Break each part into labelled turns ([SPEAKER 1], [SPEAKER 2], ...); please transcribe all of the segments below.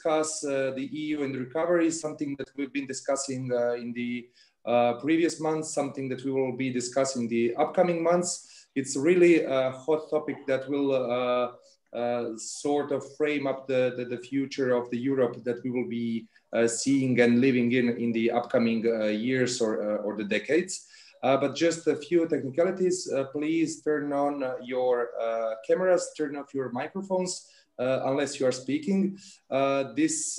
[SPEAKER 1] discuss the EU and recovery, something that we've been discussing in the previous months, something that we will be discussing the upcoming months. It's really a hot topic that will sort of frame up the future of the Europe that we will be seeing and living in the upcoming years or the decades. But just a few technicalities. Please turn on your cameras, turn off your microphones, unless you are speaking. This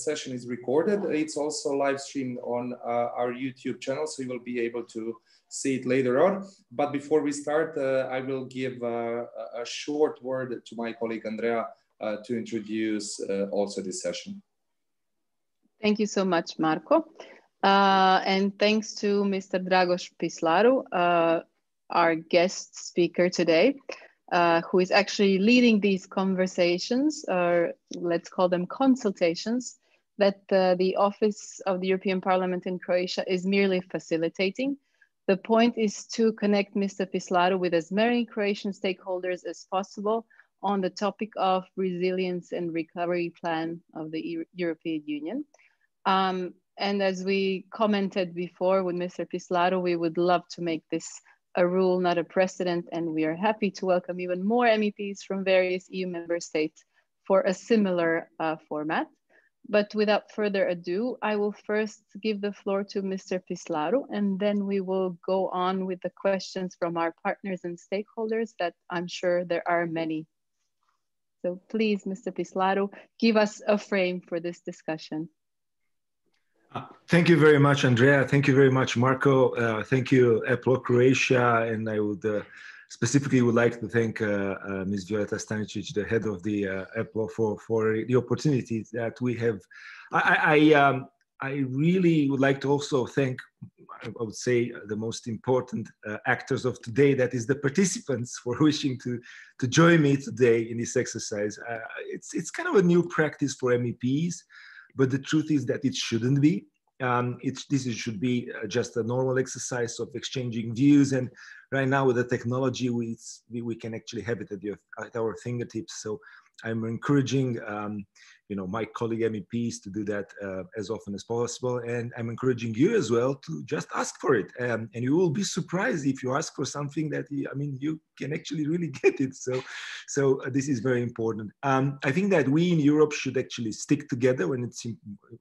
[SPEAKER 1] session is recorded. It's also live streamed on our YouTube channel, so you will be able to see it later on. But before we start, I will give a short word to my colleague Andrea to introduce also this session.
[SPEAKER 2] Thank you so much, Marco. And thanks to Mr. Dragoș Pîslaru, our guest speaker today, who is actually leading these conversations, or let's call them consultations, that the Office of the European Parliament in Croatia is merely facilitating. The point is to connect Mr. Pîslaru with as many Croatian stakeholders as possible on the topic of resilience and recovery plan of the European Union. And as we commented before with Mr. Pîslaru, we would love to make this a rule, not a precedent, and we are happy to welcome even more MEPs from various EU member states for a similar format. But without further ado, I will first give the floor to Mr. Pîslaru, and then we will go on with the questions from our partners and stakeholders that I'm sure there are many. So please, Mr. Pîslaru, give us a frame for this discussion.
[SPEAKER 3] Thank you very much, Andrea. Thank you very much, Marco. Thank you, EPLO Croatia. And I would specifically would like to thank Ms. Violeta Stanicic, the head of the EPLO, for the opportunity that we have. I really would like to also thank, I would say, the most important actors of today, that is the participants, for wishing to join me today in this exercise. It's kind of a new practice for MEPs. But the truth is that it shouldn't be. This should be just a normal exercise of exchanging views. And right now with the technology, we can actually have it at our fingertips. So I'm encouraging my colleague MEPs to do that as often as possible. And I'm encouraging you as well to just ask for it. And you will be surprised if you ask for something that, you can actually really get it. So this is very important. I think that we in Europe should actually stick together when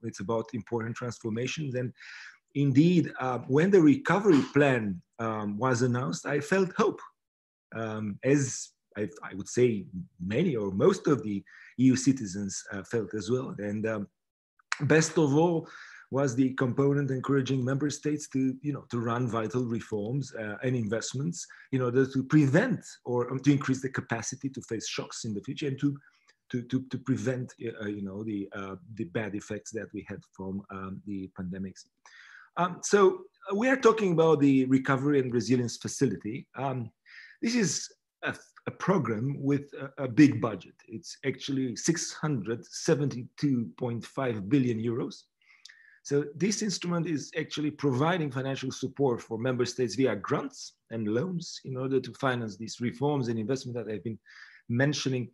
[SPEAKER 3] it's about important transformations. And indeed, when the recovery plan was announced, I felt hope. As I would say many or most of the EU citizens felt as well. And best of all was the component encouraging member states to run vital reforms and investments in order to prevent or to increase the capacity to face shocks in the future and to prevent the bad effects that we had from the pandemics. So we are talking about the Recovery and Resilience Facility. This is a program with a big budget. It's actually 672.5 billion euros. So this instrument is actually providing financial support for member states via grants and loans in order to finance these reforms and investment that I've been mentioning.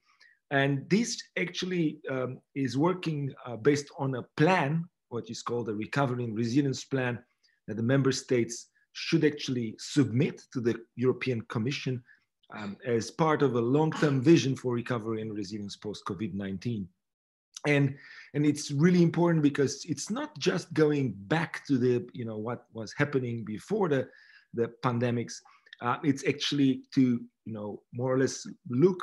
[SPEAKER 3] And this actually is working based on a plan, what is called a Recovery and Resilience Plan, that the member states should actually submit to the European Commission as part of a long-term vision for recovery and resilience post-COVID-19. And it's really important because it's not just going back to the, what was happening before the pandemics. It's actually to, more or less look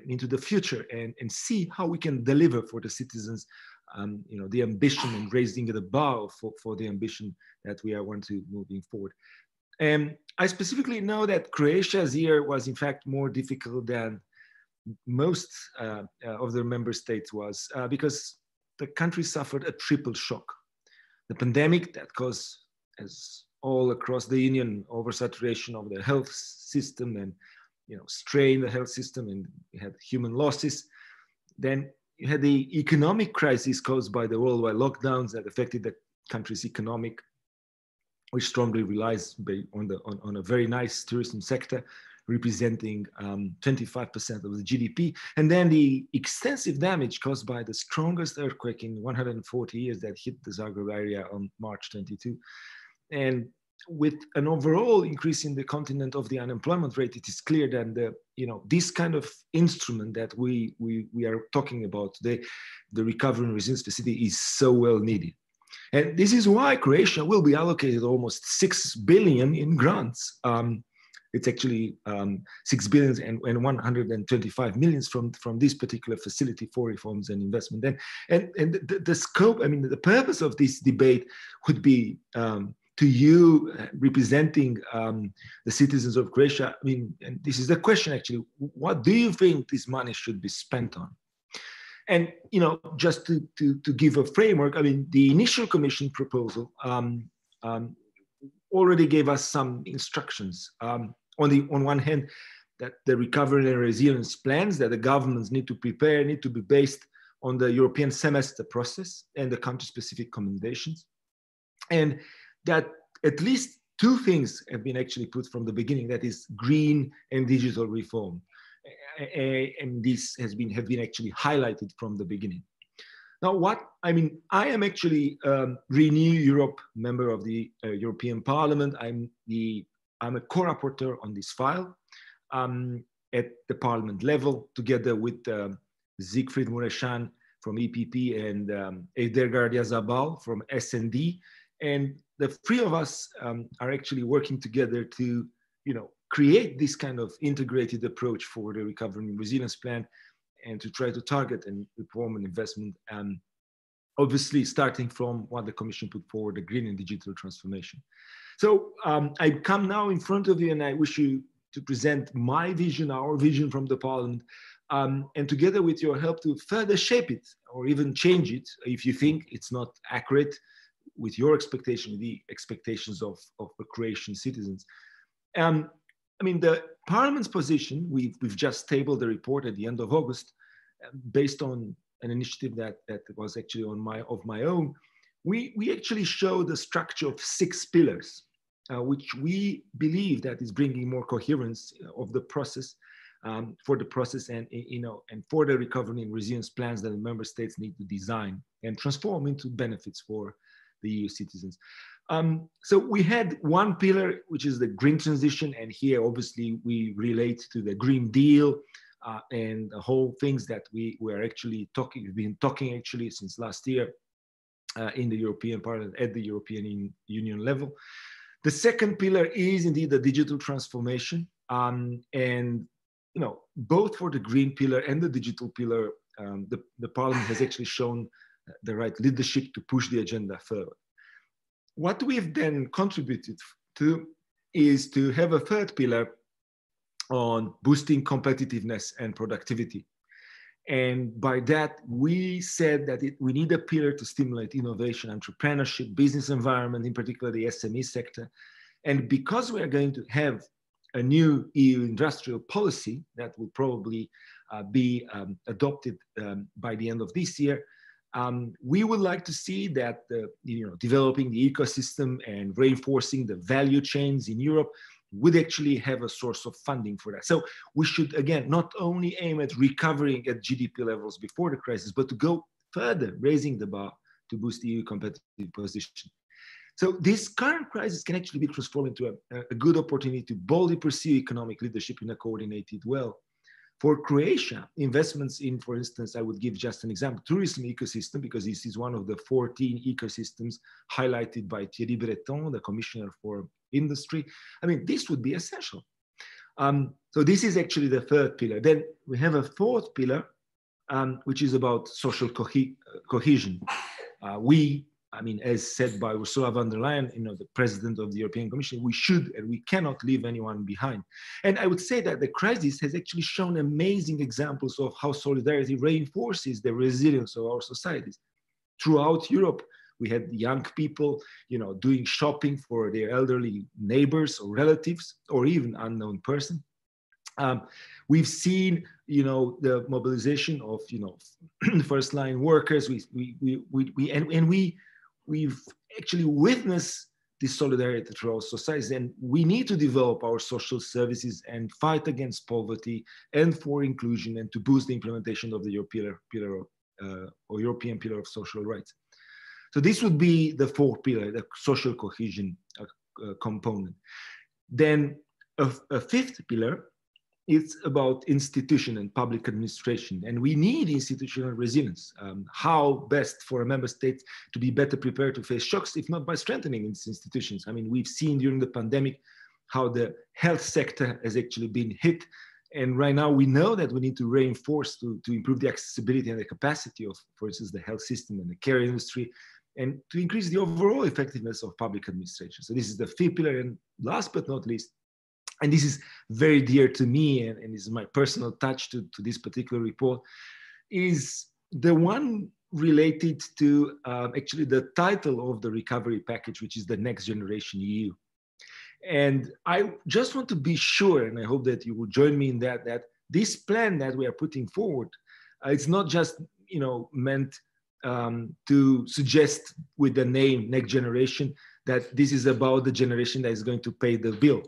[SPEAKER 3] into the future and see how we can deliver for the citizens, the ambition and raising the bar for the ambition that we want to moving forward. I specifically know that Croatia's year was in fact more difficult than most of the member states was because the country suffered a triple shock. The pandemic that caused, as all across the Union, oversaturation of the health system and strain the health system, and we had human losses. Then you had the economic crisis caused by the worldwide lockdowns that affected the country's economic, which strongly relies on a very nice tourism sector, representing 25% of the GDP. And then the extensive damage caused by the strongest earthquake in 140 years that hit the Zagreb area on March 22. And with an overall increase in the continent of the unemployment rate, it is clear that this kind of instrument that we are talking about today, the Recovery and Resilience Facility, is so well needed. And this is why Croatia will be allocated almost 6 billion in grants. It's actually 6 billion and 125 millions from this particular facility for reforms and investment. And the scope, I mean, the purpose of this debate would be to you representing the citizens of Croatia. I mean, and this is the question actually, what do you think this money should be spent on? And, just to give a framework, I mean, the initial Commission proposal already gave us some instructions. On one hand, that the recovery and resilience plans that the governments need to prepare need to be based on the European semester process and the country-specific recommendations. And that at least 2 things have been actually put from the beginning, that is green and digital reform. And these have been actually highlighted from the beginning. Now, I am actually Renew Europe member of the European Parliament. I'm a co-rapporteur on this file at the Parliament level, together with Siegfried Mureșan from EPP and Eder Gardiazabal from SD. And the 3 of us are actually working together to, create this kind of integrated approach for the Recovery and Resilience Plan, and to try to target and reform and investment, obviously starting from what the Commission put forward, the green and digital transformation. So I come now in front of you and I wish you to present my vision, our vision from the Parliament, and together with your help to further shape it or even change it if you think it's not accurate with your expectation, with the expectations of the Croatian citizens. I mean, the Parliament's position, we've just tabled the report at the end of August, based on an initiative that was actually of my own. We actually show the structure of 6 pillars, which we believe that is bringing more coherence of the process, for the process and for the recovery and resilience plans that the member states need to design and transform into benefits for the EU citizens. So we had 1 pillar, which is the green transition. And here, obviously, we relate to the Green Deal and the whole things that we've been talking actually since last year in the European Parliament at the European Union level. The second pillar is indeed the digital transformation. And, both for the green pillar and the digital pillar, the Parliament has actually shown the right leadership to push the agenda further. What we've then contributed to is to have a 3rd pillar on boosting competitiveness and productivity. And by that, we said that we need a pillar to stimulate innovation, entrepreneurship, business environment, in particular the SME sector. And because we are going to have a new EU industrial policy that will probably be adopted by the end of this year, we would like to see that developing the ecosystem and reinforcing the value chains in Europe would actually have a source of funding for that. So we should, again, not only aim at recovering at GDP levels before the crisis, but to go further, raising the bar to boost the EU competitive position. So this current crisis can actually be transformed into a good opportunity to boldly pursue economic leadership in a coordinated way. For Croatia, investments in, for instance, I would give just an example, tourism ecosystem, because this is one of the 14 ecosystems highlighted by Thierry Breton, the Commissioner for Industry. I mean, this would be essential. So this is actually the 3rd pillar. Then we have a 4th pillar, which is about social cohesion. As said by Ursula von der Leyen, the President of the European Commission, we should and we cannot leave anyone behind. And I would say that the crisis has actually shown amazing examples of how solidarity reinforces the resilience of our societies. Throughout Europe, we had young people, doing shopping for their elderly neighbors or relatives, or even unknown person. We've seen, the mobilization of, first-line workers. We've actually witnessed this solidarity through our societies. And we need to develop our social services and fight against poverty and for inclusion and to boost the implementation of the European pillar of social rights. So this would be the fourth pillar, the social cohesion component. Then a fifth pillar, it's about institution and public administration. And we need institutional resilience. How best for a member state to be better prepared to face shocks, if not by strengthening its institutions. I mean, we've seen during the pandemic how the health sector has actually been hit. And right now we know that we need to reinforce to improve the accessibility and the capacity of, for instance, the health system and the care industry, and to increase the overall effectiveness of public administration. So this is the fifth pillar. And last but not least, and this is very dear to me and is my personal touch to this particular report, is the one related to actually the title of the recovery package, which is the Next Generation EU. And I just want to be sure, and I hope that you will join me in that, that this plan that we are putting forward, it's not just meant to suggest with the name Next Generation that this is about the generation that is going to pay the bill.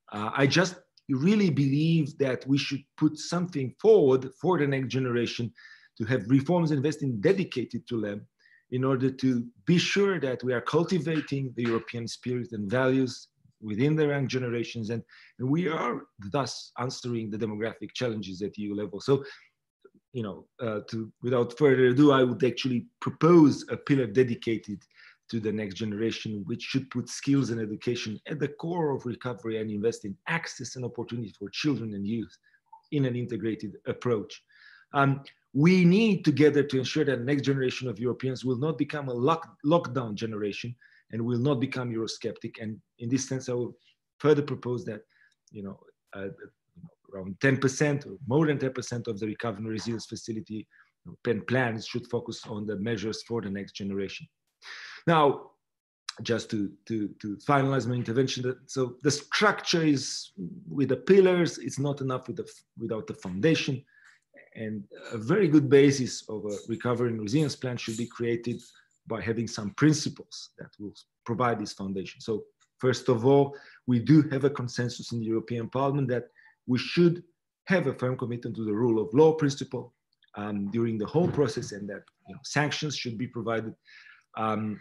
[SPEAKER 3] I just really believe that we should put something forward for the next generation to have reforms investing dedicated to them in order to be sure that we are cultivating the European spirit and values within the young generations, and we are thus answering the demographic challenges at EU level. So, without further ado, I would actually propose a pillar dedicated to the next generation, which should put skills and education at the core of recovery and invest in access and opportunity for children and youth in an integrated approach. We need together to ensure that the next generation of Europeans will not become a lockdown generation and will not become Eurosceptic. And in this sense, I will further propose that, around 10% or more than 10% of the recovery and resilience facility plans should focus on the measures for the next generation. Now, just to finalize my intervention, so the structure is with the pillars, it's not enough without the foundation, and a very good basis of a recovery and resilience plan should be created by having some principles that will provide this foundation. So first of all, we do have a consensus in the European Parliament that we should have a firm commitment to the rule of law principle during the whole process, and that sanctions should be provided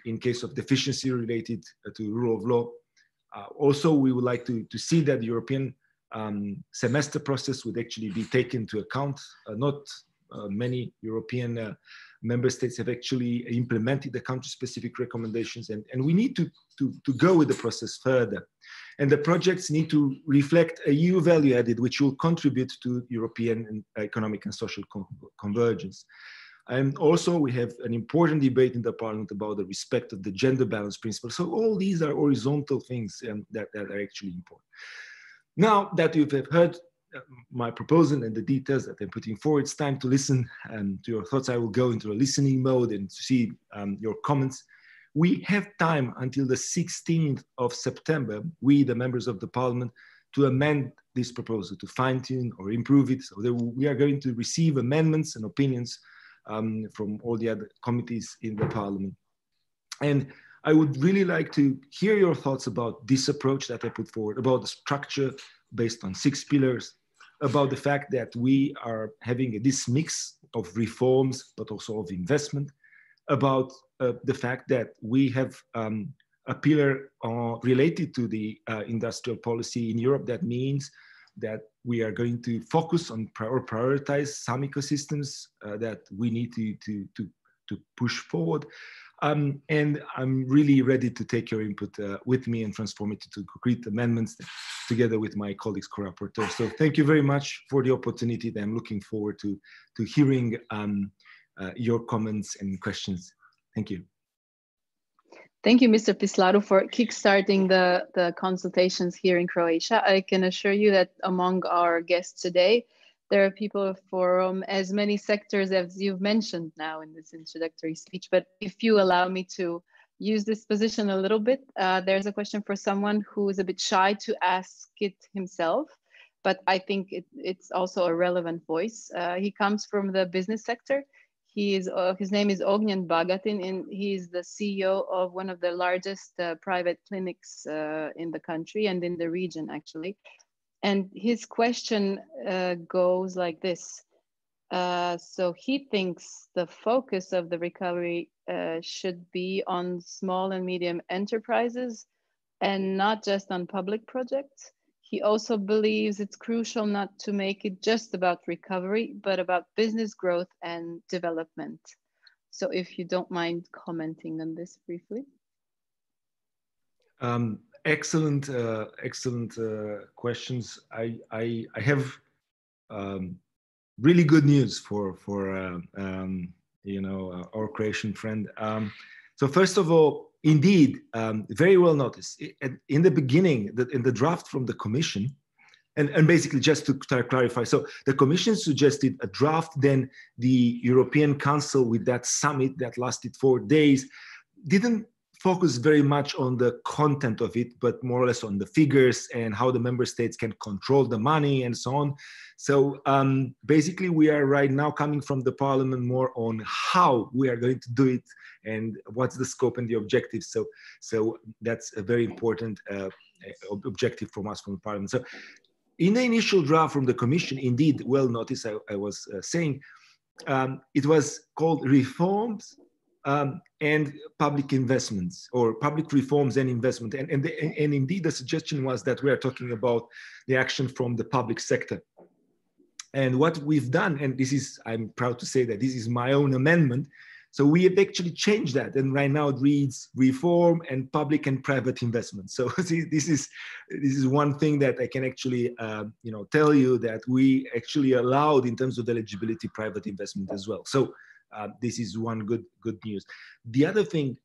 [SPEAKER 3] in case of deficiency related to rule of law. Also, we would like to see that the European semester process would actually be taken into account. Not many European member states have actually implemented the country-specific recommendations, and we need to go with the process further. And the projects need to reflect a EU value added, which will contribute to European economic and social convergence. And also we have an important debate in the Parliament about the respect of the gender balance principle. So all these are horizontal things that are actually important. Now that you have heard my proposal and the details that I'm putting forward, it's time to listen to your thoughts. I will go into a listening mode and to see your comments. We have time until the 16th of September, we, the members of the Parliament, to amend this proposal, to fine-tune or improve it. So we are going to receive amendments and opinions from all the other committees in the Parliament. And I would really like to hear your thoughts about this approach that I put forward, about the structure based on 6 pillars, about the fact that we are having this mix of reforms, but also of investment, about the fact that we have a pillar related to the industrial policy in Europe. That means that we are going to focus on or prioritize some ecosystems that we need to push forward. And I'm really ready to take your input with me and transform it into concrete amendments together with my colleagues, co-rapporteurs. So thank you very much for the opportunity. I'm looking forward to hearing your comments and questions. Thank you.
[SPEAKER 2] Thank you, Mr. Pîslaru, for kickstarting the consultations here in Croatia. I can assure you that among our guests today, there are people from as many sectors as you've mentioned now in this introductory speech. But if you allow me to use this position a little bit, there's a question for someone who is a bit shy to ask it himself, but I think it's also a relevant voice. He comes from the business sector. his name is Ognjen Bagatin, and he is the CEO of one of the largest private clinics in the country and in the region, actually. And his question goes like this. So he thinks the focus of the recovery should be on small and medium enterprises and not just on public projects. He also believes it's crucial not to make it just about recovery, but about business growth and development. So if you don't mind commenting on this briefly.
[SPEAKER 3] Excellent questions. I have really good news for our Croatian friend. So first of all, indeed, very well noticed. In the beginning, in the draft from the Commission, and basically just to clarify, so the Commission suggested a draft, then the European Council with that summit that lasted 4 days didn't focus very much on the content of it, but more or less on the figures and how the member states can control the money and so on. So basically we are right now coming from the parliament more on how we are going to do it and what's the scope and the objectives. So that's a very important objective from us from the parliament. So in the initial draft from the Commission, indeed, well noticed, I was saying, it was called reforms and public investments, or public reforms and investment. And indeed, the suggestion was that we are talking about the action from the public sector. And what we've done, and this is, I'm proud to say that this is my own amendment, so we have actually changed that, and right now it reads reform and public and private investment. So this is one thing that I can actually tell you, that we actually allowed in terms of eligibility private investment as well. So this is one good news. The other thing,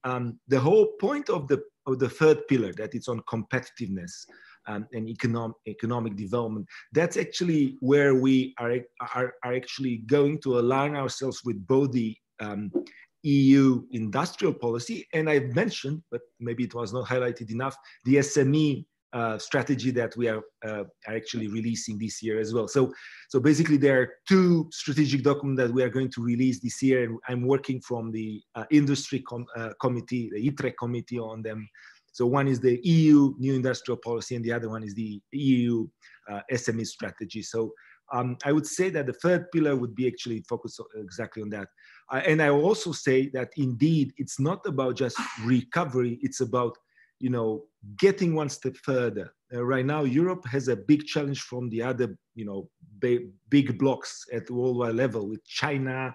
[SPEAKER 3] the whole point of the third pillar, that it's on competitiveness and economic development, that's actually where we are actually going to align ourselves with both the EU industrial policy, and I've mentioned, but maybe it was not highlighted enough, the SME strategy that we are actually releasing this year as well. So basically there are two strategic documents that we are going to release this year, and I'm working from the industry committee, the ITRE committee on them. So one is the EU new industrial policy, and the other one is the EU SME strategy. So I would say that the third pillar would be actually focused exactly on that. And I will also say that indeed, it's not about just recovery, it's about, getting one step further. Right now, Europe has a big challenge from the other, big blocks at worldwide level, with China,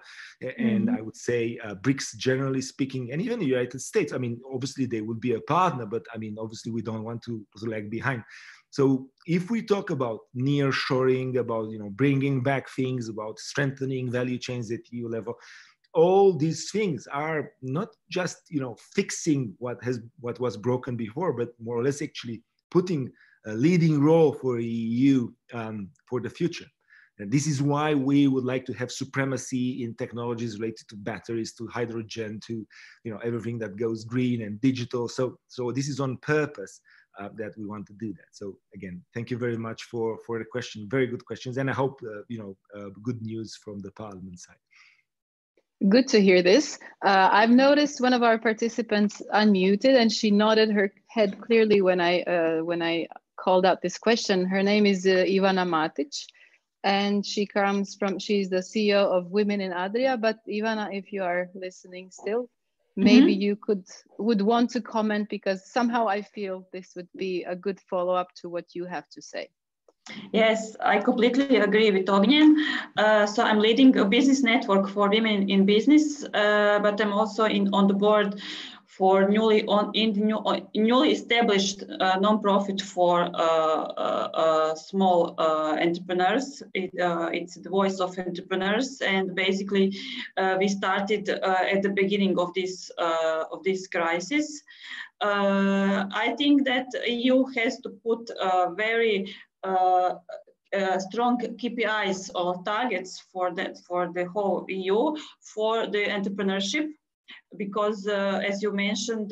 [SPEAKER 3] and I would say BRICS generally speaking, and even the United States. I mean, obviously they would be a partner, but I mean, obviously we don't want to lag behind. So if we talk about nearshoring, about bringing back things, about strengthening value chains at EU level, all these things are not just fixing what was broken before, but more or less actually putting a leading role for EU for the future. And this is why we would like to have supremacy in technologies related to batteries, to hydrogen, to everything that goes green and digital. So this is on purpose. That we want to do that. So again, thank you very much for the question. Very good questions, and I hope good news from the Parliament side.
[SPEAKER 2] Good to hear this. I've noticed one of our participants unmuted, and she nodded her head clearly when I called out this question. Her name is Ivana Matic, and she's the CEO of Women in Adria. But Ivana, if you are listening still, maybe you would want to comment, because somehow I feel this would be a good follow-up to what you have to say.
[SPEAKER 4] Yes, I completely agree with Ognjen. So I'm leading a business network for women in business, but I'm also on the board for newly established non-profit for small entrepreneurs. It's the voice of entrepreneurs, and basically we started at the beginning of this crisis. I think that EU has to put very strong KPIs or targets for the whole EU for the entrepreneurship. because as you mentioned,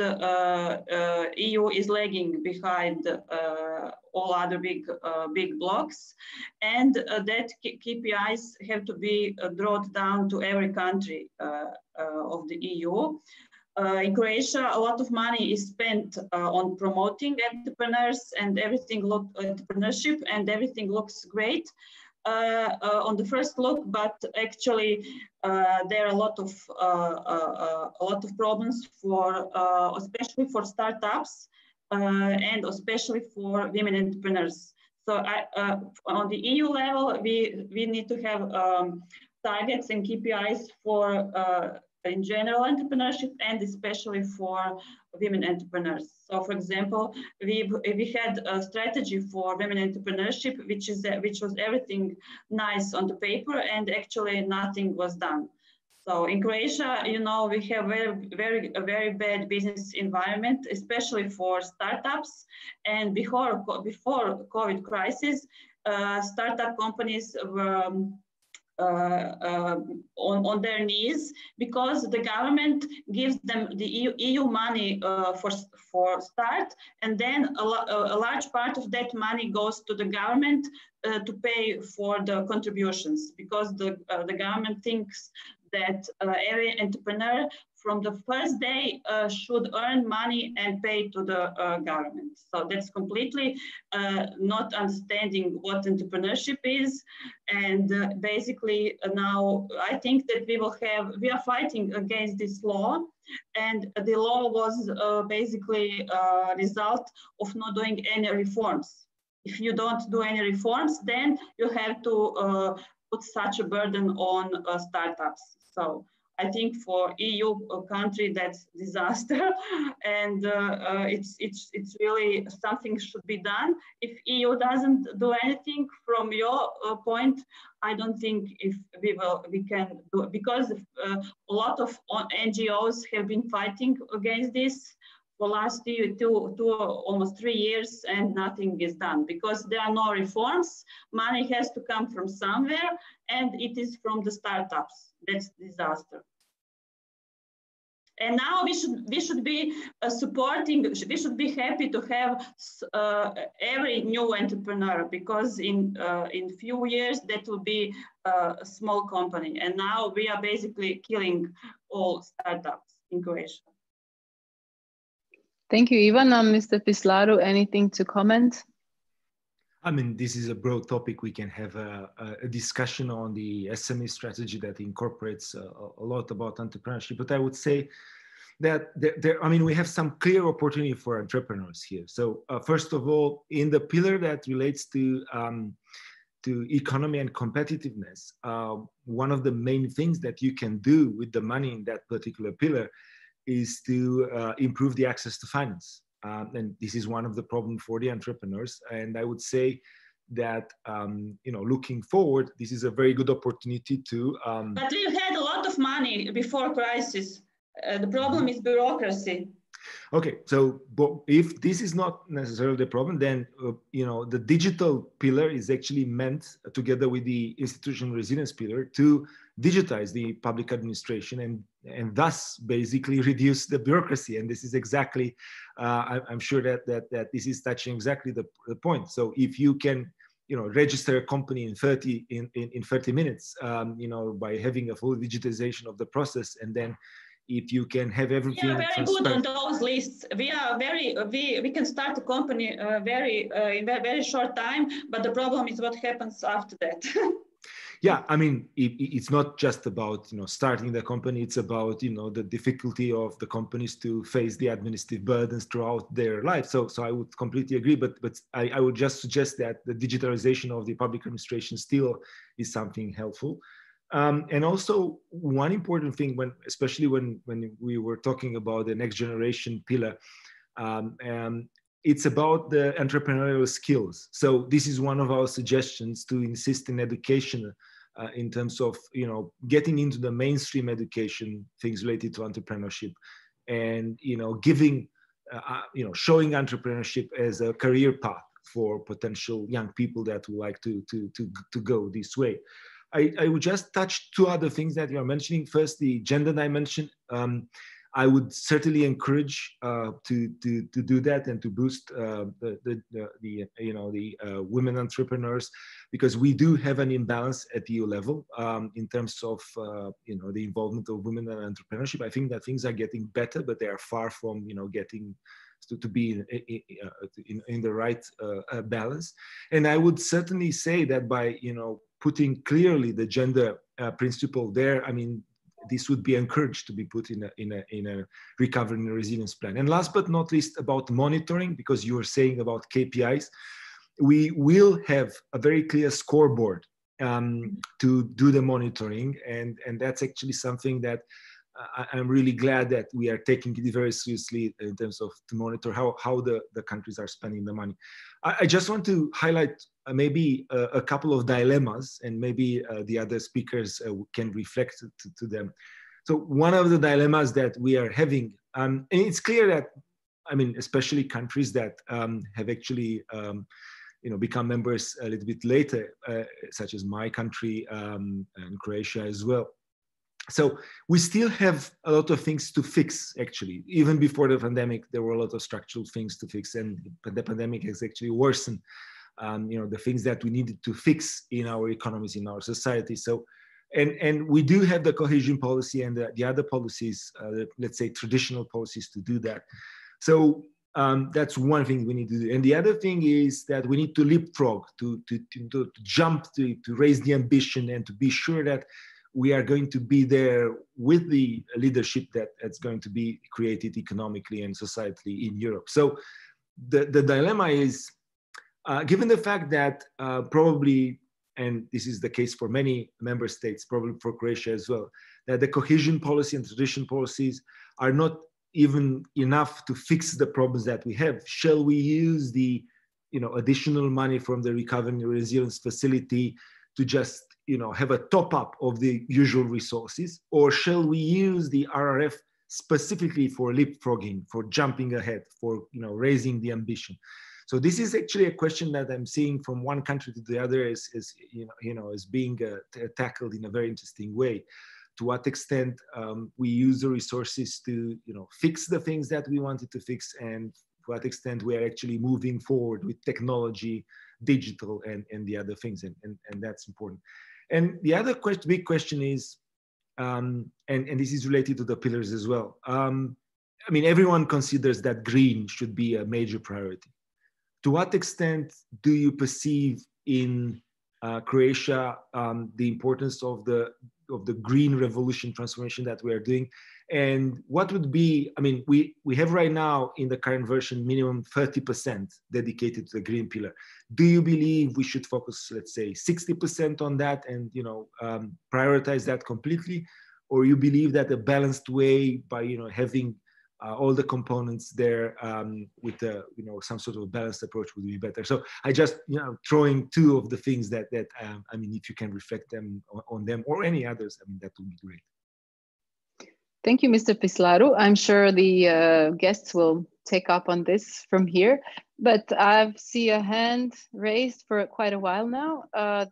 [SPEAKER 4] EU is lagging behind all other big blocks, and that KPIs have to be brought down to every country of the EU. In Croatia, a lot of money is spent on promoting entrepreneurs and entrepreneurship, and everything looks great on the first look, but actually there are a lot of problems for especially for startups and especially for women entrepreneurs. So on the EU level, we need to have targets and KPIs for in general entrepreneurship and especially for women entrepreneurs. So for example, we had a strategy for women entrepreneurship, which was everything nice on the paper, and actually nothing was done. So in Croatia, you know, we have a very bad business environment, especially for startups. And before COVID crisis, startup companies were on their knees because the government gives them the EU money for start, and then a large part of that money goes to the government to pay for the contributions, because the government thinks that every entrepreneur from the first day should earn money and pay to the government. So that's completely not understanding what entrepreneurship is. And basically now I think that we are fighting against this law, and the law was basically a result of not doing any reforms. If you don't do any reforms, then you have to put such a burden on startups. So I think for EU country, that's disaster, and it's really something should be done. If EU doesn't do anything, from your point, I don't think if we can do it, because a lot of NGOs have been fighting against this for last almost 3 years, and nothing is done because there are no reforms. Money has to come from somewhere, and it is from the startups. That's disaster. And now we should be supporting. We should be happy to have every new entrepreneur, because in few years that will be a small company. And now we are basically killing all startups in Croatia.
[SPEAKER 2] Thank you, Ivan. Mr. Pîslaru, anything to comment?
[SPEAKER 3] I mean, this is a broad topic. We can have a discussion on the SME strategy that incorporates a lot about entrepreneurship. But I would say that we have some clear opportunity for entrepreneurs here. So first of all, in the pillar that relates to economy and competitiveness, one of the main things that you can do with the money in that particular pillar is to improve the access to finance. And this is one of the problems for the entrepreneurs. And I would say that, looking forward, this is a very good opportunity to...
[SPEAKER 4] But we've had a lot of money before crisis. The problem is bureaucracy.
[SPEAKER 3] Okay, so if this is not necessarily the problem, then, the digital pillar is actually meant, together with the institutional resilience pillar, to digitize the public administration and thus basically reduce the bureaucracy. And this is exactly, I'm sure that this is touching exactly the point. So if you can, register a company in 30 minutes, by having a full digitization of the process, and then if you can have everything.
[SPEAKER 4] We are very good on those lists. We can start a company in a very short time, but the problem is what happens after that.
[SPEAKER 3] Yeah, I mean, it's not just about starting the company. It's about the difficulty of the companies to face the administrative burdens throughout their life. So I would completely agree. But I would just suggest that the digitalization of the public administration still is something helpful. And also one important thing, especially when we were talking about the next generation pillar, it's about the entrepreneurial skills. So this is one of our suggestions, to insist in education in terms of getting into the mainstream education, things related to entrepreneurship, and giving showing entrepreneurship as a career path for potential young people that would like to go this way. I would just touch two other things that you're mentioning. First, the gender dimension. I would certainly encourage to do that and to boost the women entrepreneurs, because we do have an imbalance at EU level in terms of the involvement of women in entrepreneurship. I think that things are getting better, but they are far from getting to be in the right balance. And I would certainly say that by putting clearly the gender principle there, I mean, this would be encouraged to be put in a recovery and resilience plan. And last but not least, about monitoring, because you were saying about KPIs, we will have a very clear scoreboard to do the monitoring, and that's actually something that I'm really glad that we are taking it very seriously in terms of to monitor how the countries are spending the money. I just want to highlight maybe a couple of dilemmas, and maybe the other speakers can reflect to them. So one of the dilemmas that we are having, and it's clear that, I mean, especially countries that have actually become members a little bit later, such as my country and Croatia as well. So we still have a lot of things to fix, actually. Even before the pandemic, there were a lot of structural things to fix, and the pandemic has actually worsened the things that we needed to fix in our economies, in our society. So, and we do have the cohesion policy and the other policies, let's say traditional policies, to do that. So that's one thing we need to do. And the other thing is that we need to leapfrog, to jump, to raise the ambition, and to be sure that we are going to be there with the leadership that's going to be created economically and societally in Europe. So the dilemma is, given the fact that probably, and this is the case for many member states, probably for Croatia as well, that the cohesion policy and tradition policies are not even enough to fix the problems that we have. Shall we use the additional money from the Recovery and Resilience Facility to just have a top up of the usual resources, or shall we use the RRF specifically for leapfrogging, for jumping ahead, for raising the ambition? So this is actually a question that I'm seeing from one country to the other is being tackled in a very interesting way. To what extent we use the resources to fix the things that we wanted to fix, and to what extent we are actually moving forward with technology, digital, and the other things, and that's important. And the other big question is, and this is related to the pillars as well. I mean, everyone considers that green should be a major priority. To what extent do you perceive in Croatia the importance of the green revolution transformation that we are doing? And what would be, I mean, we have right now in the current version minimum 30% dedicated to the green pillar. Do you believe we should focus, let's say, 60% on that and prioritize that completely? Or you believe that a balanced way by having all the components there with some sort of a balanced approach would be better? So I just throwing two of the things that I mean, if you can reflect them on them or any others, I mean, that would be great.
[SPEAKER 2] Thank you, Mr. Pîslaru. I'm sure the guests will take up on this from here, but I see a hand raised for quite a while now.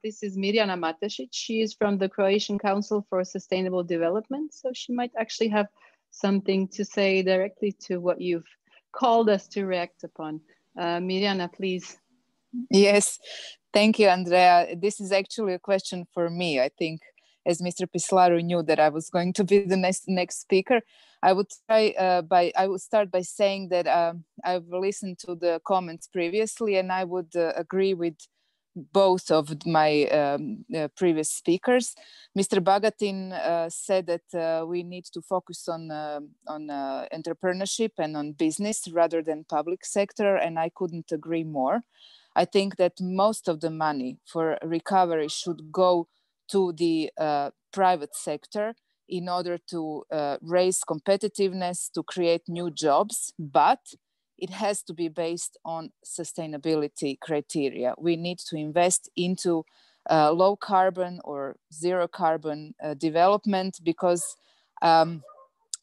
[SPEAKER 2] This is Mirjana Matešić. She is from the Croatian Council for Sustainable Development, so she might actually have something to say directly to what you've called us to react upon. Mirjana, please.
[SPEAKER 5] Yes, thank you, Andrea. This is actually a question for me. I think, as Mr. Pîslaru knew that I was going to be the next speaker, I would start by saying that I've listened to the comments previously, and I would agree with both of my previous speakers. Mr. Bagatin said that we need to focus on entrepreneurship and on business rather than public sector, and I couldn't agree more. I think that most of the money for recovery should go to the private sector in order to raise competitiveness, to create new jobs, but it has to be based on sustainability criteria. We need to invest into low carbon or zero carbon development, because I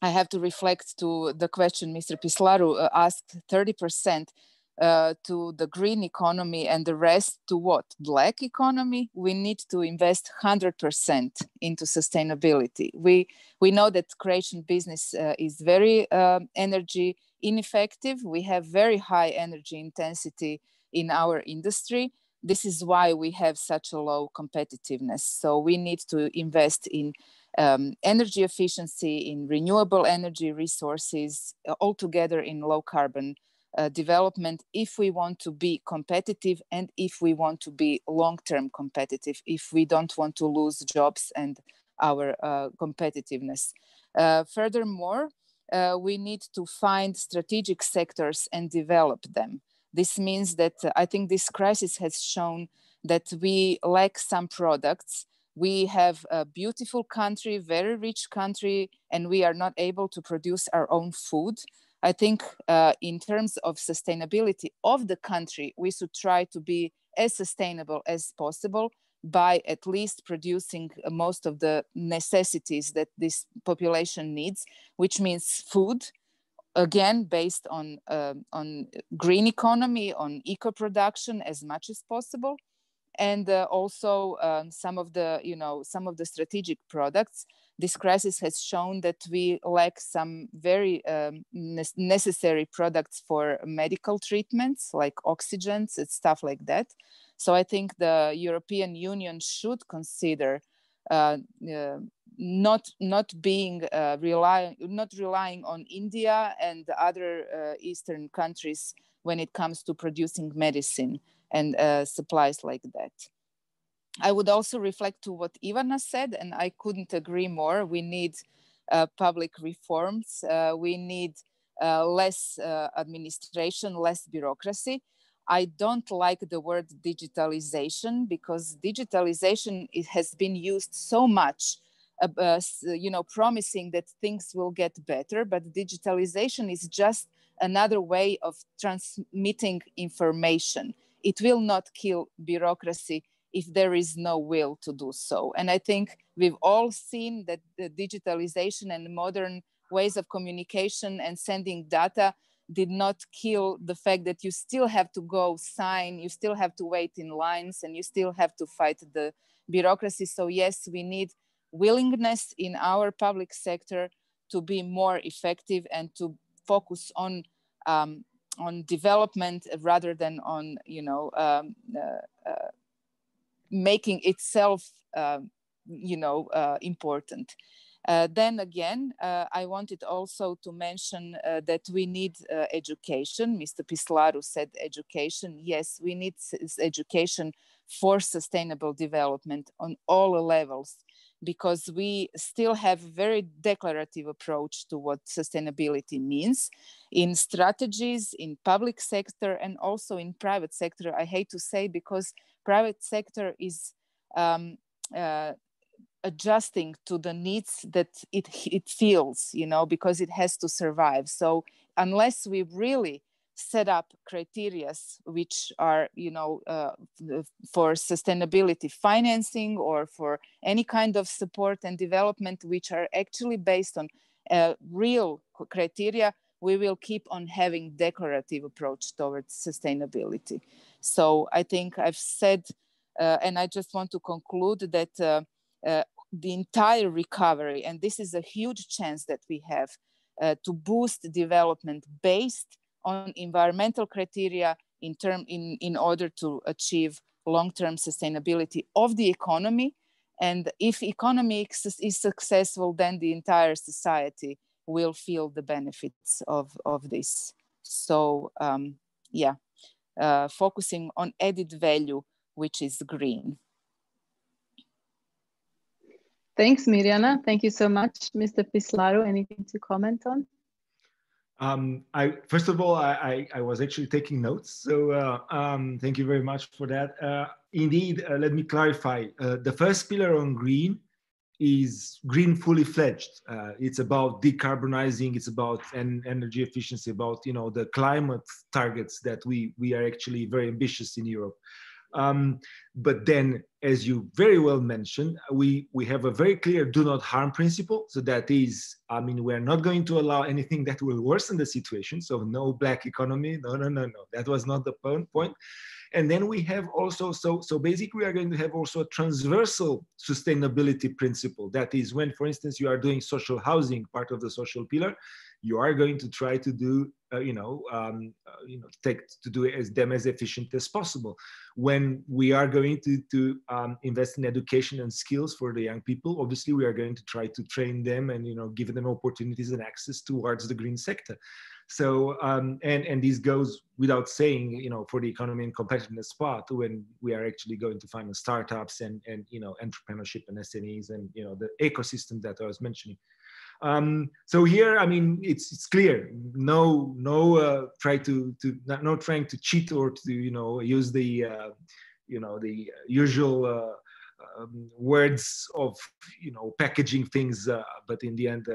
[SPEAKER 5] have to reflect to the question Mr. Pîslaru asked. 30% to the green economy and the rest to what? Black economy, we need to invest 100% into sustainability. We know that Croatian business is very energy ineffective. We have very high energy intensity in our industry. This is why we have such a low competitiveness. So we need to invest in energy efficiency, in renewable energy resources, altogether in low carbon development if we want to be competitive and if we want to be long-term competitive, if we don't want to lose jobs and our competitiveness. Furthermore, we need to find strategic sectors and develop them. This means that I think this crisis has shown that we lack some products. We have a beautiful country, very rich country, and we are not able to produce our own food. I think in terms of sustainability of the country, we should try to be as sustainable as possible by at least producing most of the necessities that this population needs, which means food, again, based on green economy, on eco-production as much as possible. And also some of the strategic products. This crisis has shown that we lack some very necessary products for medical treatments, like oxygens and stuff like that. So I think the European Union should consider not relying on India and other Eastern countries when it comes to producing medicine and supplies like that. I would also reflect to what Ivana said, and I couldn't agree more. We need public reforms. We need less administration, less bureaucracy. I don't like the word digitalization because digitalization has been used so much, promising that things will get better, but digitalization is just another way of transmitting information. It will not kill bureaucracy if there is no will to do so. And I think we've all seen that the digitalization and modern ways of communication and sending data did not kill the fact that you still have to go sign, you still have to wait in lines, and you still have to fight the bureaucracy. So yes, we need willingness in our public sector to be more effective and to focus on development rather than on, making itself, important. Then again, I wanted also to mention that we need education. Mr. Pîslaru said education. Yes, we need education for sustainable development on all levels, because we still have a very declarative approach to what sustainability means in strategies, in public sector, and also in private sector. I hate to say, because private sector is adjusting to the needs that it feels, because it has to survive. So unless we really set up criteria which are, for sustainability financing or for any kind of support and development, which are actually based on real criteria, we will keep on having declarative approach towards sustainability. So I think I've said, and I just want to conclude that the entire recovery, and this is a huge chance that we have to boost development based on environmental criteria in order to achieve long-term sustainability of the economy. And if economy is successful, then the entire society will feel the benefits of this. So focusing on added value, which is green.
[SPEAKER 2] Thanks, Mirjana. Thank you so much. Mr. Pîslaru, anything to comment on?
[SPEAKER 3] First of all, I was actually taking notes, so thank you very much for that. Indeed, let me clarify. The first pillar on green is green fully fledged. It's about decarbonizing, it's about energy efficiency, about the climate targets that we are actually very ambitious in Europe. But then, as you very well mentioned, we have a very clear do not harm principle. So that is, I mean, we're not going to allow anything that will worsen the situation. So no black economy, no. That was not the point. And then we have also, so basically we are going to have also a transversal sustainability principle. That is when, for instance, you are doing social housing, part of the social pillar, you are going to try to do, them as efficient as possible. When we are going to invest in education and skills for the young people, obviously we are going to try to train them and, give them opportunities and access towards the green sector. So, and this goes without saying, for the economy and competitiveness part, when we are actually going to find startups and entrepreneurship and SMEs and, the ecosystem that I was mentioning. So here, I mean, it's clear, no trying to cheat or to, use the, the usual words of, packaging things, but in the end,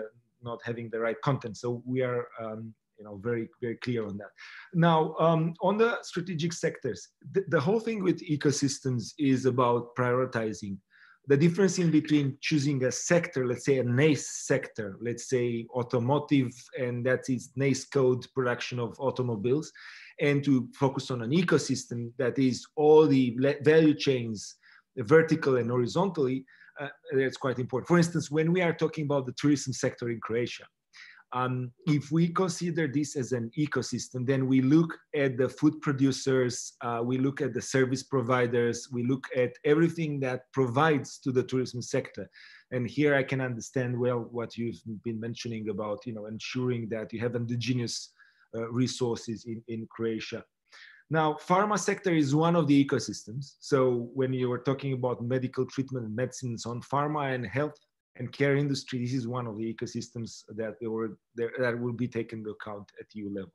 [SPEAKER 3] not having the right content. So we are, very, very clear on that. Now, on the strategic sectors, the whole thing with ecosystems is about prioritizing. The difference in between choosing a sector, let's say a NACE sector, let's say automotive, and that is NACE code production of automobiles, and to focus on an ecosystem that is all the value chains, vertical and horizontally, that's quite important. For instance, when we are talking about the tourism sector in Croatia, if we consider this as an ecosystem, then we look at the food producers, we look at the service providers, we look at everything that provides to the tourism sector. And here I can understand well what you've been mentioning about, ensuring that you have indigenous resources in Croatia. Now, pharma sector is one of the ecosystems. So when you were talking about medical treatment and medicines on pharma and health and care industry, this is one of the ecosystems that will be taken into account at EU level.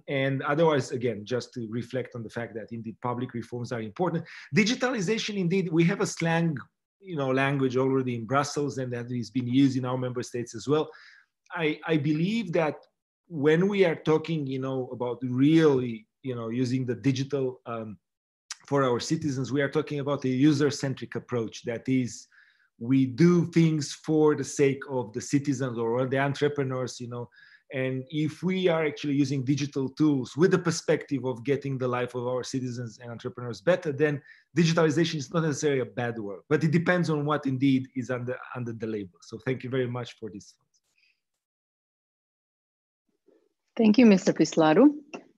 [SPEAKER 3] And otherwise, again, just to reflect on the fact that indeed public reforms are important. Digitalization, indeed, we have a slang, language already in Brussels, and that is being used in our member states as well. I believe that when we are talking, about really, using the digital for our citizens, we are talking about a user-centric approach. That is, we do things for the sake of the citizens or the entrepreneurs, and if we are actually using digital tools with the perspective of getting the life of our citizens and entrepreneurs better, then digitalization is not necessarily a bad word, but it depends on what indeed is under the label. So thank you very much for this.
[SPEAKER 2] Thank you, Mr. Pîslaru.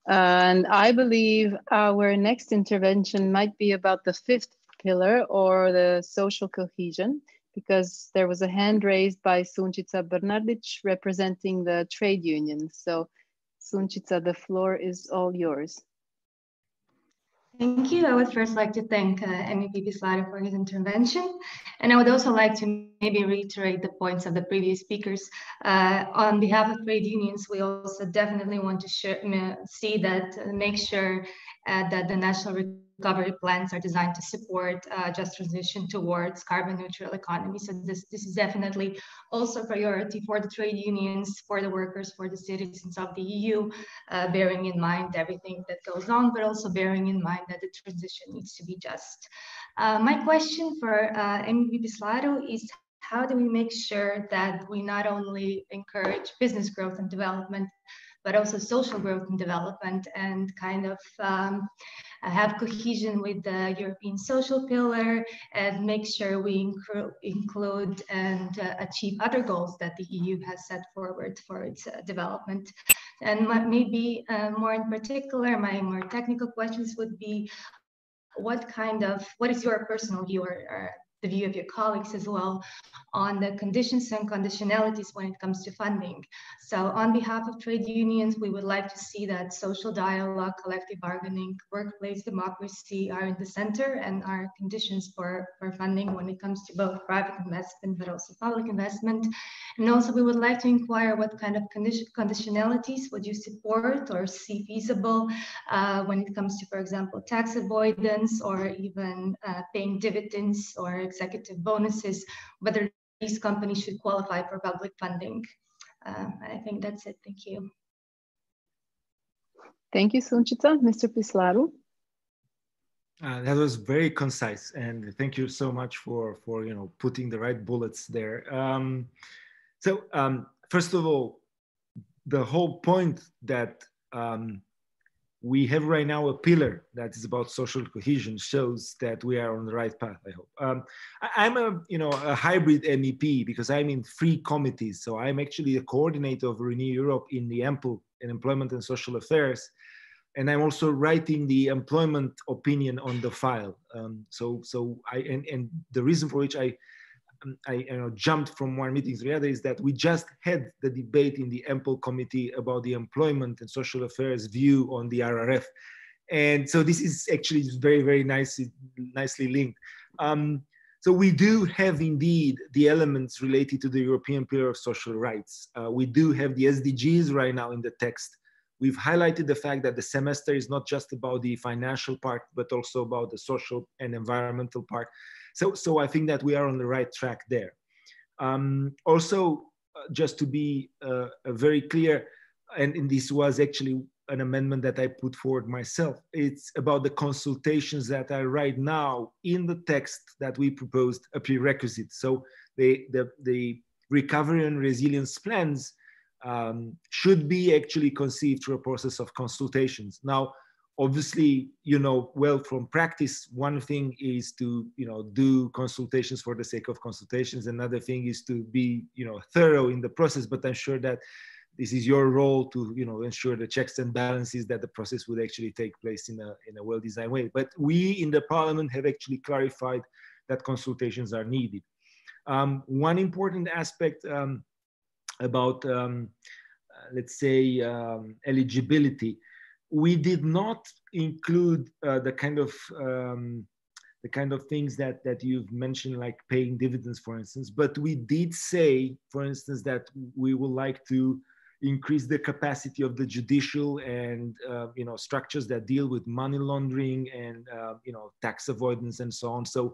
[SPEAKER 2] And I believe our next intervention might be about the fifth pillar, or the social cohesion, because there was a hand raised by Sunčica Bernardić representing the trade unions. So Sunčica, the floor is all yours.
[SPEAKER 6] Thank you. I would first like to thank MEP Pîslaru for his intervention. And I would also like to maybe reiterate the points of the previous speakers. On behalf of trade unions, we also definitely want to see that, make sure that the national recovery plans are designed to support just transition towards carbon neutral economy. So this is definitely also a priority for the trade unions, for the workers, for the citizens of the EU, bearing in mind everything that goes on, but also bearing in mind that the transition needs to be just. My question for MEP Pîslaru is, how do we make sure that we not only encourage business growth and development, but also social growth and development, and kind of have cohesion with the European social pillar, and make sure we include and achieve other goals that the EU has set forward for its development. And maybe more in particular, my more technical questions would be, what is your personal view, or the view of your colleagues as well, on the conditions and conditionalities when it comes to funding? So on behalf of trade unions, we would like to see that social dialogue, collective bargaining, workplace democracy are in the center and are conditions for funding when it comes to both private investment, but also public investment. And also we would like to inquire what kind of conditionalities would you support or see feasible when it comes to, for example, tax avoidance, or even paying dividends or executive bonuses, whether these companies should qualify for public funding. I think that's it. Thank you.
[SPEAKER 2] Thank you, Sunčica. Mr. Pîslaru.
[SPEAKER 3] That was very concise, and thank you so much for putting the right bullets there. First of all, the whole point that we have right now a pillar that is about social cohesion shows that we are on the right path, I hope. I'm a hybrid MEP because I'm in 3 committees. So I'm actually the coordinator of Renew Europe in the EMPL, in Employment and Social Affairs. And I'm also writing the employment opinion on the file. And the reason for which I jumped from one meeting to the other is that we just had the debate in the EMPL committee about the employment and social affairs view on the RRF. And so this is actually very, very nicely linked. So we do have indeed the elements related to the European Pillar of Social Rights. We do have the SDGs right now in the text. We've highlighted the fact that the semester is not just about the financial part, but also about the social and environmental part. So I think that we are on the right track there. Just to be very clear, and this was actually an amendment that I put forward myself, it's about the consultations that are right now in the text that we proposed a prerequisite. So the recovery and resilience plans should be actually conceived through a process of consultations. Now, obviously, well from practice, one thing is to, do consultations for the sake of consultations. Another thing is to be, thorough in the process, but I'm sure that this is your role to, ensure the checks and balances that the process would actually take place in a well-designed way. But we in the parliament have actually clarified that consultations are needed. One important aspect about, let's say, eligibility, we did not include the kind of things that you've mentioned, like paying dividends, for instance. But we did say, for instance, that we would like to increase the capacity of the judicial and structures that deal with money laundering and tax avoidance and so on. So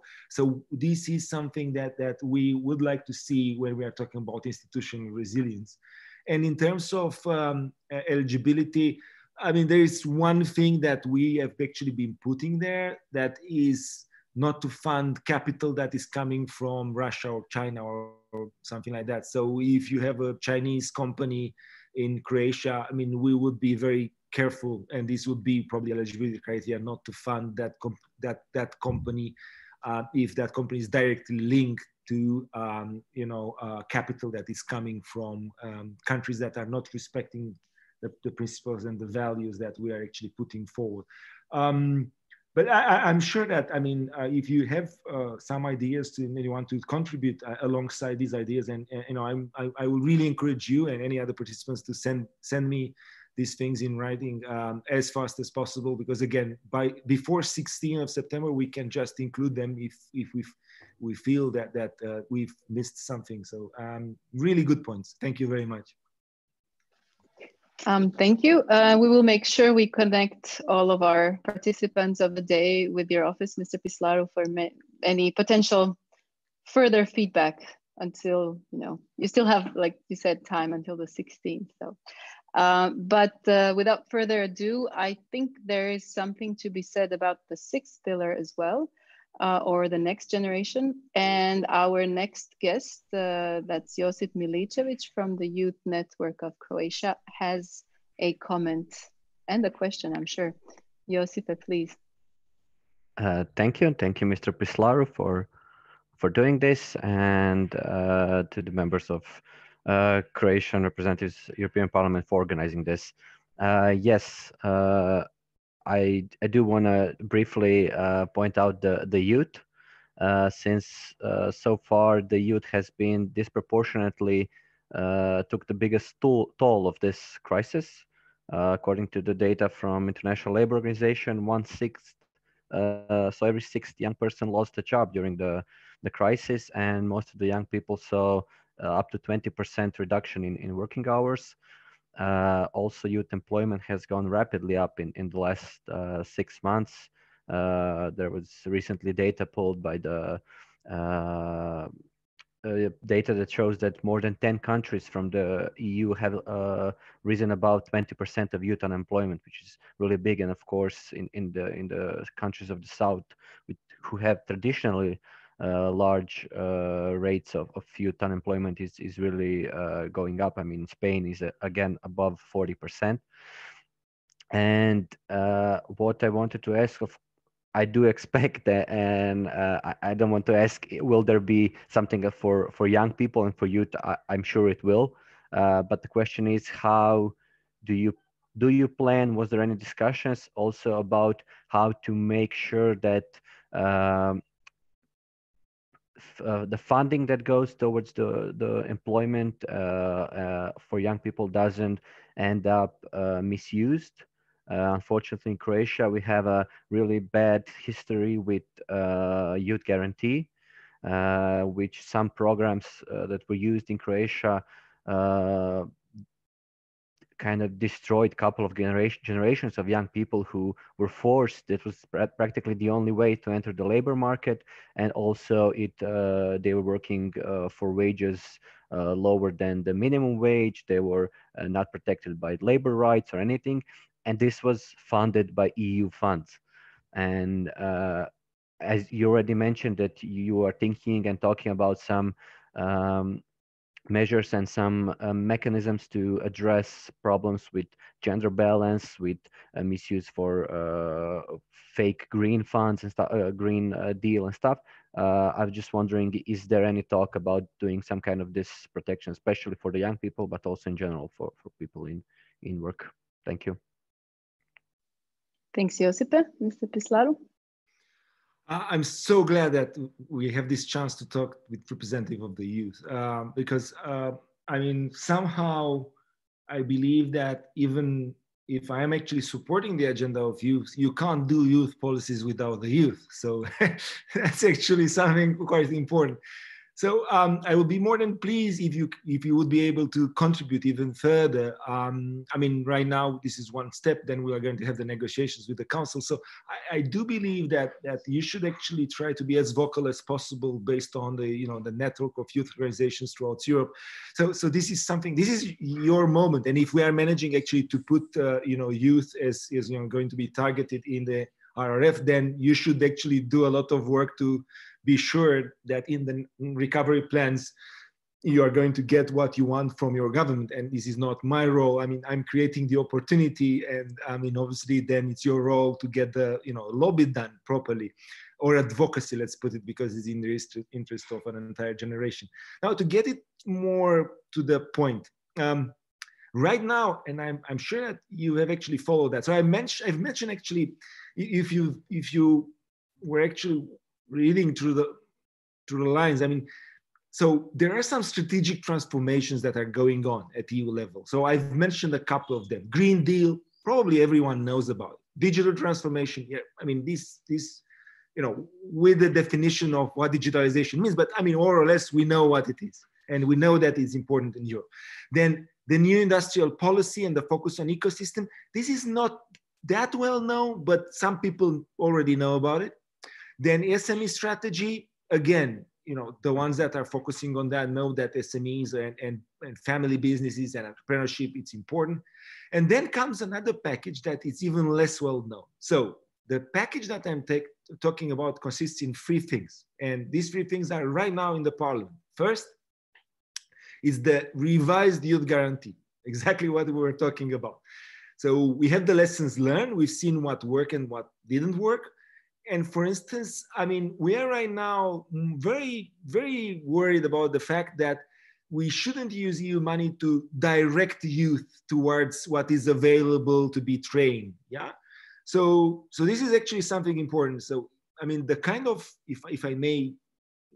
[SPEAKER 3] this is something that we would like to see when we are talking about institutional resilience. And in terms of eligibility, I mean, there is one thing that we have actually been putting there, that is not to fund capital that is coming from Russia or China or something like that. So if you have a Chinese company in Croatia, I mean, we would be very careful, and this would be probably eligibility criteria, not to fund that company if that company is directly linked to capital that is coming from countries that are not respecting the principles and the values that we are actually putting forward. But I'm sure that, I mean, if you have some ideas to maybe want to contribute alongside these ideas, and I will really encourage you and any other participants to send me these things in writing as fast as possible, because again, before 16th of September, we can just include them if we feel that we've missed something. So really good points. Thank you very much.
[SPEAKER 2] Thank you. We will make sure we connect all of our participants of the day with your office, Mr. Pîslaru, for any potential further feedback until, you still have, like you said, time until the 16th. So, but without further ado, I think there is something to be said about the 6th pillar as well, or the next generation. And our next guest, that's Josip Milicevic from the Youth Network of Croatia, has a comment and a question, I'm sure. Josip, please.
[SPEAKER 7] Thank you. Thank you, Mr. Pîslaru, for doing this, and to the members of Croatian representatives, European Parliament, for organizing this. Yes, I do want to briefly point out the youth, since so far the youth has been disproportionately took the biggest toll of this crisis. According to the data from International Labour Organization, 1/6, so every 6th young person lost a job during the crisis, and most of the young people saw up to 20% reduction in working hours. Also, youth employment has gone rapidly up in the last 6 months. There was recently data pulled by the data that shows that more than 10 countries from the EU have risen above 20% of youth unemployment, which is really big. And of course, in the countries of the South, who have traditionally large rates of youth unemployment, is really going up. I mean, Spain is again above 40%. And what I wanted to ask, I do expect that, and I don't want to ask, will there be something for young people and for youth? I'm sure it will. But the question is, how do you plan? Was there any discussions also about how to make sure that the funding that goes towards the employment for young people doesn't end up misused? Unfortunately, in Croatia, we have a really bad history with youth guarantee, which some programs that were used in Croatia kind of destroyed a couple of generations of young people who were forced. It was practically the only way to enter the labor market, and also they were working for wages lower than the minimum wage. They were not protected by labor rights or anything, and this was funded by EU funds. And as you already mentioned, that you are thinking and talking about some measures and some mechanisms to address problems with gender balance, with misuse for fake green funds and stuff, green deal and stuff. I was just wondering, is there any talk about doing some kind of this protection, especially for the young people, but also in general for people in work? Thank you.
[SPEAKER 2] Thanks, Josipe. Mr. Pîslaru?
[SPEAKER 3] I'm so glad that we have this chance to talk with representative of the youth, because I mean, somehow I believe that even if I'm actually supporting the agenda of youth, you can't do youth policies without the youth. So that's actually something quite important. So I would be more than pleased if you would be able to contribute even further. I mean, right now this is one step. Then we are going to have the negotiations with the council. So I do believe that you should actually try to be as vocal as possible based on the network of youth organizations throughout Europe. So this is something. This is your moment. And if we are managing actually to put youth as going to be targeted in the RRF, then you should actually do a lot of work to be sure that in the recovery plans, you are going to get what you want from your government. And this is not my role. I mean, I'm creating the opportunity, and I mean, obviously then it's your role to get the, lobby done properly, or advocacy, let's put it, because it's in the interest of an entire generation. Now, to get it more to the point, right now, and I'm sure that you have actually followed that. So I've mentioned actually, if you were actually reading through the lines, I mean, so there are some strategic transformations that are going on at EU level. So I've mentioned a couple of them. Green Deal, probably everyone knows about it. Digital transformation, yeah, I mean, this with the definition of what digitalization means, but I mean, more or less, we know what it is. And we know that it's important in Europe. Then the new industrial policy and the focus on ecosystem, this is not that well known, but some people already know about it. Then SME strategy, again, the ones that are focusing on that know that SMEs and family businesses and entrepreneurship, it's important. And then comes another package that is even less well known. So the package that I'm talking about consists in 3 things. And these 3 things are right now in the parliament. First is the revised youth guarantee, exactly what we were talking about. So we have the lessons learned. We've seen what worked and what didn't work. And for instance, I mean, we are right now very, very worried about the fact that we shouldn't use EU money to direct youth towards what is available to be trained. Yeah. So this is actually something important. So, I mean, the kind of, if I may,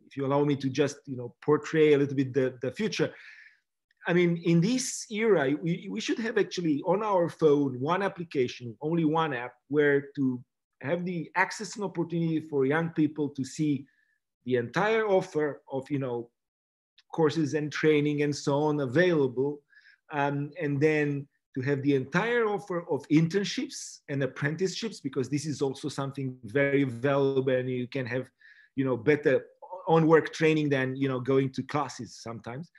[SPEAKER 3] if you allow me to just, portray a little bit the future. I mean, in this era, we should have actually on our phone, one application, only one app where to have the access and opportunity for young people to see the entire offer of, courses and training and so on available. And then to have the entire offer of internships and apprenticeships, because this is also something very valuable, and you can have, better on work training than, you know, going to classes sometimes.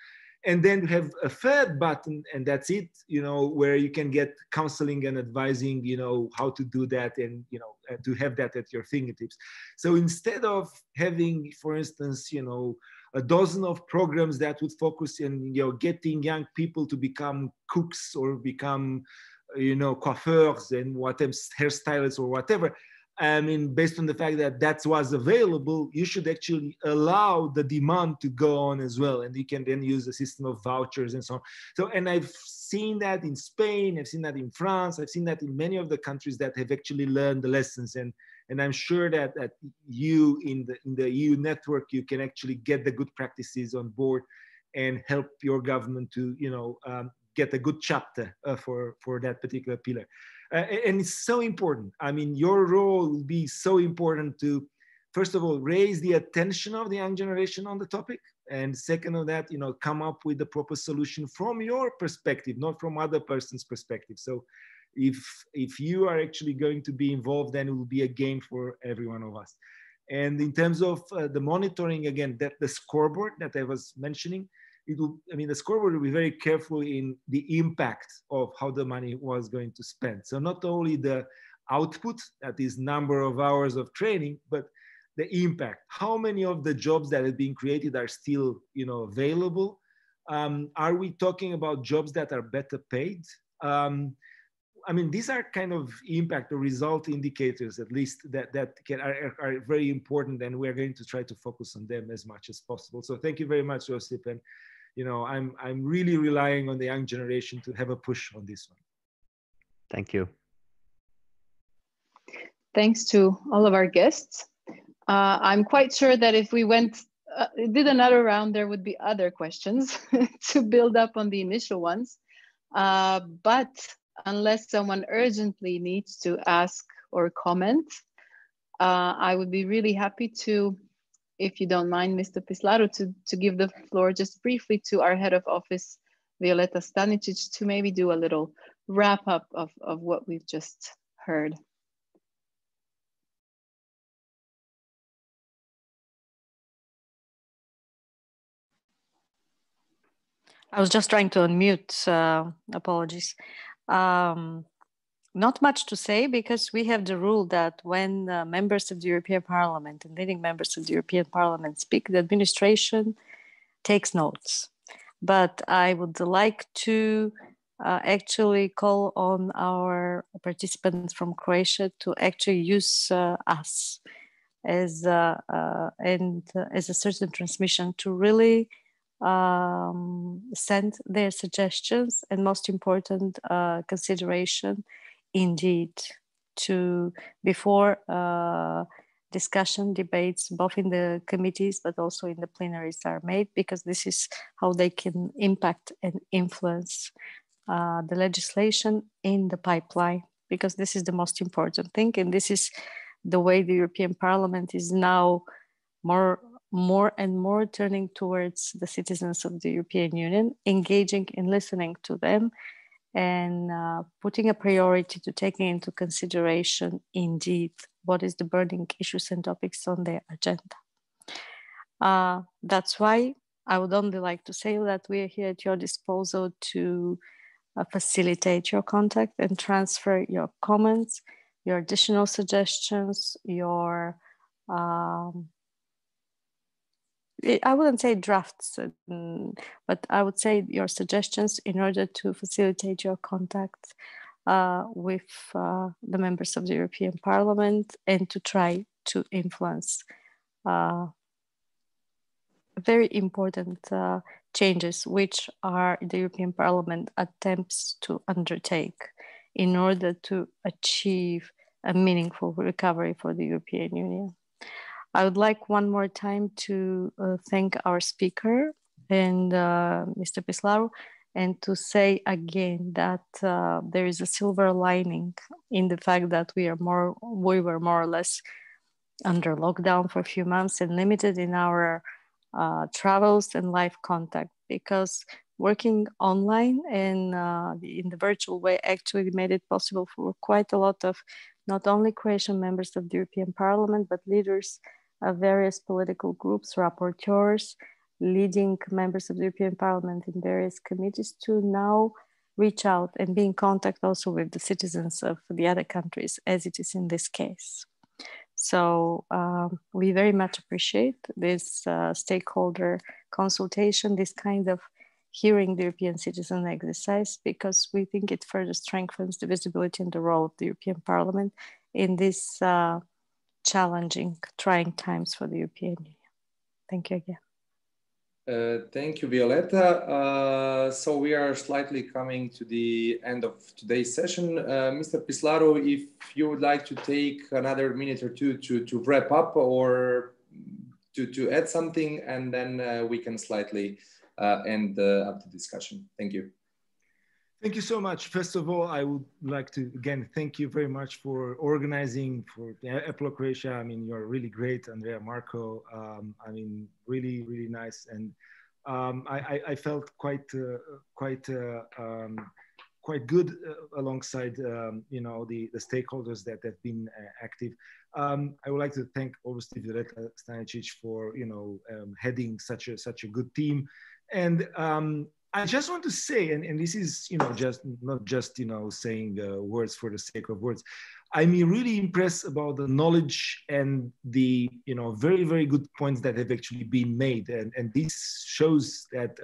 [SPEAKER 3] And then you have a third button, and that's it, you know, where you can get counseling and advising, you know, how to do that, and, you know, to have that at your fingertips. So instead of having, for instance, you know, a dozen of programs that would focus on, you know, getting young people to become cooks or become, you know, coiffeurs and whatever, hairstylists or whatever, I mean, based on the fact that that was available, you should actually allow the demand to go on as well. And you can then use a system of vouchers and so on. So, and I've seen that in Spain, I've seen that in France, I've seen that in many of the countries that have actually learned the lessons. And I'm sure that you in the EU network, you can actually get the good practices on board and help your government to, you know, get a good chapter for that particular pillar. And it's so important. I mean, your role will be so important to, first of all, raise the attention of the young generation on the topic. And second of that, you know, come up with the proper solution from your perspective, not from other person's perspective. So if you are actually going to be involved, then it will be a gain for every one of us. And in terms of the monitoring, again, that the scoreboard that I was mentioning, it will, I mean, the scoreboard will be very careful in the impact of how the money was going to spend. So not only the output, that is number of hours of training, but the impact. How many of the jobs that have been created are still, you know, available? Are we talking about jobs that are better paid? I mean, these are kind of impact or result indicators, at least that are very important, and we're going to try to focus on them as much as possible. So thank you very much, Josip. And, you know, I'm really relying on the young generation to have a push on this one.
[SPEAKER 7] Thank you.
[SPEAKER 2] Thanks to all of our guests. I'm quite sure that if we did another round, there would be other questions to build up on the initial ones. But unless someone urgently needs to ask or comment, I would be really happy to, if you don't mind, Mr. Pîslaru, to give the floor just briefly to our head of office, Violeta Stanicic, to maybe do a little wrap up of what we've just heard.
[SPEAKER 8] I was just trying to unmute, apologies. Not much to say, because we have the rule that when members of the European Parliament and leading members of the European Parliament speak, the administration takes notes. But I would like to actually call on our participants from Croatia to actually use us as a certain transmission to really send their suggestions and, most important, consideration indeed to before discussion debates both in the committees but also in the plenaries are made, because this is how they can impact and influence the legislation in the pipeline, because this is the most important thing, and this is the way the European Parliament is now more and more turning towards the citizens of the European Union, engaging and listening to them, and putting a priority to taking into consideration indeed what is the burning issues and topics on their agenda. That's why I would only like to say that we are here at your disposal to facilitate your contact and transfer your comments, your additional suggestions, your I wouldn't say drafts, but I would say your suggestions in order to facilitate your contacts with the members of the European Parliament, and to try to influence very important changes which are the European Parliament attempts to undertake in order to achieve a meaningful recovery for the European Union. I would like one more time to thank our speaker and Mr. Pîslaru, and to say again that there is a silver lining in the fact that we were more or less under lockdown for a few months and limited in our travels and live contact, because working online and in the virtual way actually made it possible for quite a lot of not only Croatian members of the European Parliament, but leaders various political groups, rapporteurs, leading members of the European Parliament in various committees to now reach out and be in contact also with the citizens of the other countries, as it is in this case. So we very much appreciate this stakeholder consultation, this kind of hearing the European citizen exercise, because we think it further strengthens the visibility and the role of the European Parliament in these challenging, trying times for the European Union. Thank you again.
[SPEAKER 1] Thank you, Violeta. So we are slightly coming to the end of today's session. Mr. Pîslaru, if you would like to take another minute or two to wrap up or to add something, and then we can slightly end up the discussion. Thank you.
[SPEAKER 3] Thank you so much. First of all, I would like to, again, thank you very much for organizing for EPLO Croatia. I mean, you're really great, Andrea, Marco. I mean, really, really nice. And I felt quite good alongside, you know, the stakeholders that have been active. I would like to thank, obviously, Violeta Stanisic for, you know, heading such a good team. And I just want to say, and this is, you know, not just, you know, saying words for the sake of words. I'm really impressed about the knowledge and the, you know, very, very good points that have actually been made. And this shows that,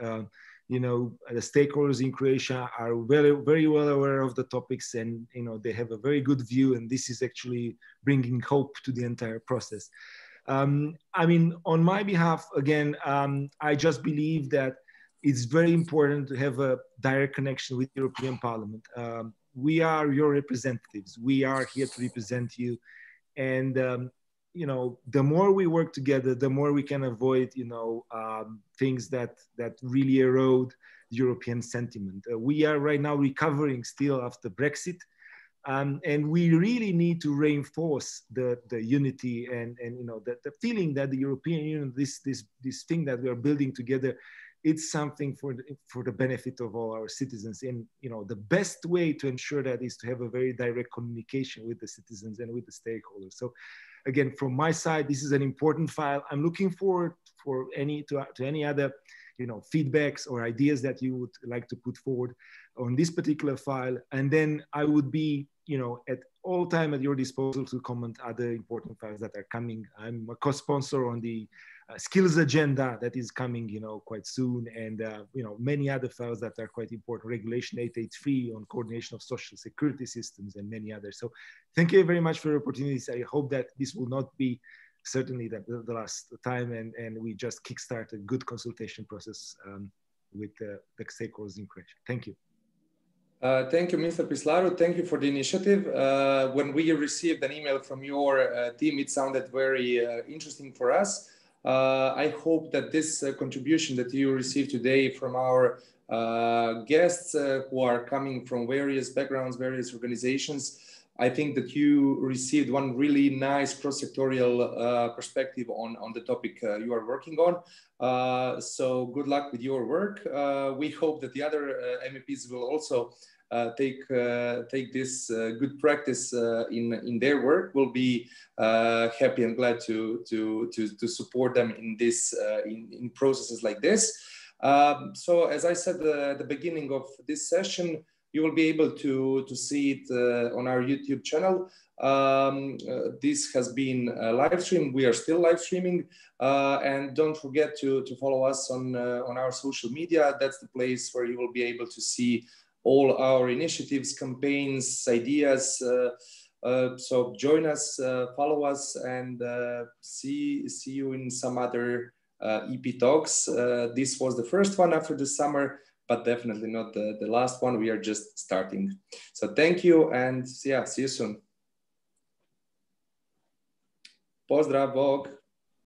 [SPEAKER 3] you know, the stakeholders in Croatia are very, very well aware of the topics, and, you know, they have a very good view, and this is actually bringing hope to the entire process. I mean, on my behalf, again, I just believe that it's very important to have a direct connection with the European Parliament. We are your representatives. We are here to represent you. And, you know, the more we work together, the more we can avoid, you know, things that really erode European sentiment. We are right now recovering still after Brexit. And we really need to reinforce the unity and you know, the feeling that the European Union, this thing that we are building together, it's something for the benefit of all our citizens. And, you know, the best way to ensure that is to have a very direct communication with the citizens and with the stakeholders. So again, from my side, this is an important file. I'm looking forward to any other, you know, feedbacks or ideas that you would like to put forward on this particular file. And then I would be, you know, at all time at your disposal to comment other important files that are coming. I'm a co-sponsor on the skills agenda that is coming, you know, quite soon, and you know, many other files that are quite important. Regulation 883 on coordination of social security systems, and many others. So, thank you very much for the opportunities. I hope that this will not be certainly the last time, and we just kickstart a good consultation process with the stakeholders in Croatia. Thank you.
[SPEAKER 1] Thank you, Mr. Pîslaru. Thank you for the initiative. When we received an email from your team, it sounded very interesting for us. I hope that this contribution that you received today from our guests who are coming from various backgrounds, various organizations, I think that you received one really nice cross-sectorial perspective on the topic you are working on. So good luck with your work. We hope that the other MEPs will also take this good practice in their work. We'll be happy and glad to support them in this in processes like this. So as I said at the beginning of this session, you will be able to see it on our YouTube channel. This has been live streamed. We are still live streaming, and don't forget to follow us on our social media. That's the place where you will be able to see all our initiatives, campaigns, ideas. So join us, follow us, and see you in some other EP talks. This was the first one after the summer, but definitely not the last one. We are just starting. So thank you, and yeah, see you soon. Pozdrav, Bog.